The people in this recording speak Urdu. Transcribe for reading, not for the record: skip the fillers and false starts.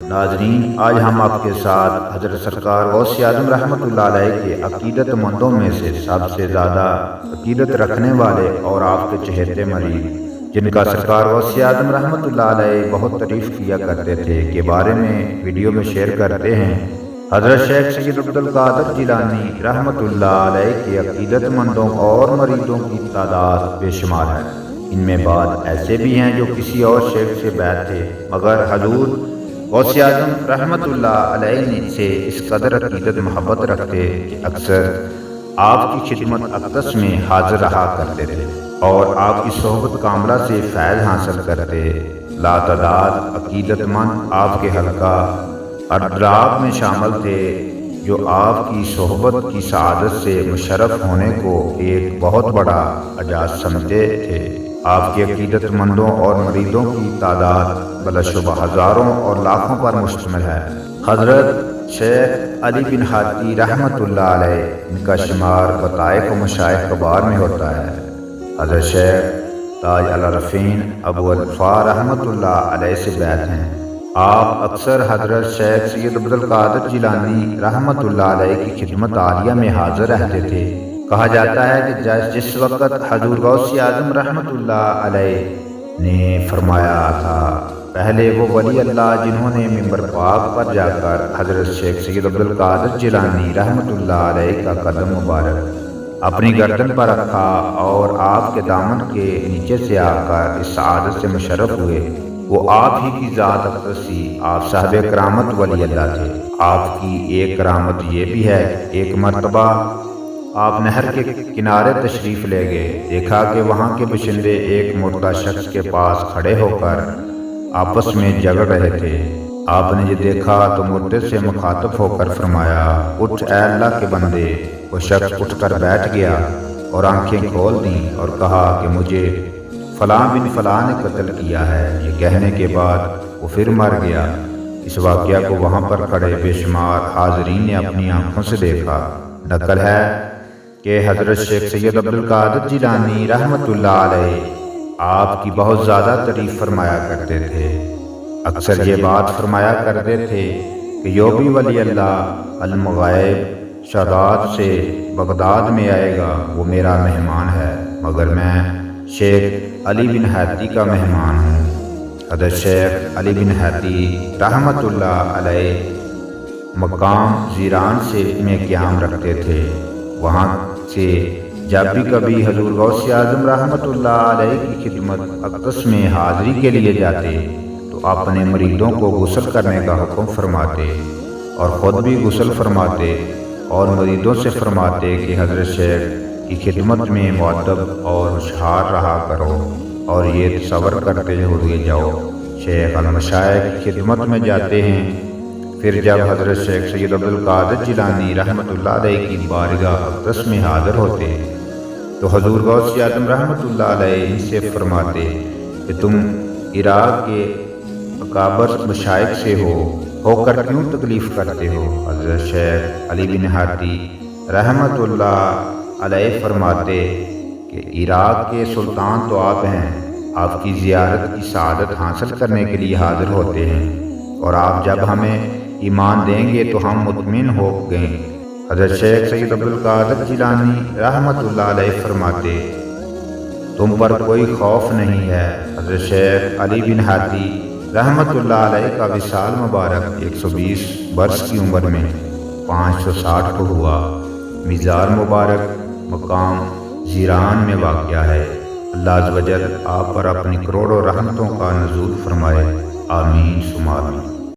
ناظرین، آج ہم آپ کے ساتھ حضرت سرکار غوث اعظم رحمۃ اللہ علیہ کے عقیدت مندوں میں سے سب سے زیادہ عقیدت رکھنے والے اور آپ کے چہیتے مرید، جن کا سرکار غوث اعظم رحمۃ اللہ علیہ بہت تعریف کیا کرتے تھے، کے بارے میں ویڈیو میں شیئر کرتے ہیں۔ حضرت شیخ سید عبدالقادر جیلانی رحمۃ اللہ علیہ کے عقیدت مندوں اور مریدوں کی تعداد بے شمار ہے۔ ان میں بعض ایسے بھی ہیں جو کسی اور شیخ سے بیعت تھے، مگر حضور غوث اعظم رحمۃ اللہ علیہ سے اس قدر عقیدت محبت رکھتے کہ اکثر آپ کی خدمت اقدس میں حاضر رہا کرتے تھے اور آپ کی صحبت کاملہ سے فیض حاصل کرتے۔ لاتعداد عقیدت مند آپ کے حلقہ اردراب میں شامل تھے، جو آپ کی صحبت کی سعادت سے مشرف ہونے کو ایک بہت بڑا اعزاز سمجھتے تھے۔ آپ کے عقیدت مندوں اور مریدوں کی تعداد بلا شبہ ہزاروں اور لاکھوں پر مشتمل ہے۔ حضرت شیخ علی بن ہادی رحمۃ اللہ علیہ، ان کا شمار بطائف و مشائخ کبار میں ہوتا ہے۔ حضرت شیخ تاج العارفین ابو الوفا رحمۃ اللہ علیہ سے بیعت ہیں۔ آپ اکثر حضرت شیخ سید عبدالقادر جیلانی رحمۃ اللہ علیہ کی خدمت عالیہ میں حاضر رہتے تھے۔ کہا جاتا ہے کہ جس وقت حضور غوث اعظم رحمۃ اللہ علیہ نے فرمایا تھا، پہلے وہ ولی اللہ جنہوں نے منبر پاک پر جا کر حضرت شیخ سید عبدالقادر جیلانی رحمۃ اللہ علیہ کا قدم مبارک اپنی گردن پر رکھا اور آپ کے دامن کے نیچے سے آ کر اس سعادت سے مشرف ہوئے، وہ آپ ہی کی ذات اقدس تھی۔ آپ صاحب کرامت ولی اللہ تھے۔ آپ کی ایک کرامت یہ بھی ہے کہ ایک مرتبہ آپ نہر کے کنارے تشریف لے گئے، دیکھا کہ وہاں کے باشندے ایک مردہ شخص کے پاس کھڑے ہو کر آپس میں جھگڑ رہے تھے۔ آپ نے یہ دیکھا تو مردے سے مخاطب ہو کر فرمایا، اٹھ اے اللہ کے بندے۔ وہ شخص اٹھ کر بیٹھ گیا اور آنکھیں کھول دیں اور کہا کہ مجھے فلاں بن فلاں نے قتل کیا ہے۔ یہ کہنے کے بعد وہ پھر مر گیا۔ اس واقعہ کو وہاں پر کھڑے بے شمار حاضرین نے اپنی آنکھوں سے دیکھا۔ نقل ہے کہ حضرت شیخ سید عبدالقادر جیلانی رحمۃ اللہ علیہ آپ کی بہت زیادہ تعریف فرمایا کرتے تھے۔ اکثر یہ بات فرمایا کرتے تھے کہ جو بھی ولی اللہ المغیب شادات سے بغداد میں آئے گا وہ میرا مہمان ہے، مگر میں شیخ علی بن ہادی کا مہمان ہوں۔ حضرت شیخ علی بن ہادی رحمۃ اللہ علیہ مقام زیران سے میں قیام رکھتے تھے۔ وہاں سے جب بھی کبھی حضور غوث اعظم رحمۃ اللہ علیہ کی خدمت اقدس میں حاضری کے لیے جاتے تو اپنے مریدوں کو غسل کرنے کا حکم فرماتے اور خود بھی غسل فرماتے اور مریدوں سے فرماتے کہ حضرت شیخ کی خدمت میں مؤدب اور ہوشیار رہا کرو اور یہ تصور کرتے ہوئے جاؤ شیخ المشائخ کی خدمت میں جاتے ہیں۔ پھر جب حضرت شیخ سید عبدالقادر جیلانی رحمۃ اللہ علیہ کی بارگاہ اقدس میں حاضر ہوتے تو حضور غوث اعظم رحمۃ اللہ علیہ ان سے فرماتے کہ تم عراق کے اکابر مشائخ سے ہو کر کیوں تکلیف کرتے ہو؟ حضرت شیخ علی بن ہادی رحمۃ اللہ علیہ فرماتے کہ عراق کے سلطان تو آپ ہیں، آپ کی زیارت کی سعادت حاصل کرنے کے لیے حاضر ہوتے ہیں، اور آپ جب ہمیں ایمان دیں گے تو ہم مطمئن ہو گئے۔ حضرت شیخ سید عبدالقادر جیلانی رحمۃ اللہ علیہ فرماتے تم پر کوئی خوف نہیں ہے۔ حضرت شیخ علی بن ہادی رحمۃ اللہ علیہ کا وصال مبارک 120 برس کی عمر میں 560 کو ہوا۔ مزار مبارک مقام زیران میں واقع ہے۔ اللہ عز و جل آپ پر اپنی کروڑوں رحمتوں کا نزول فرمائے، آمین ثم آمین۔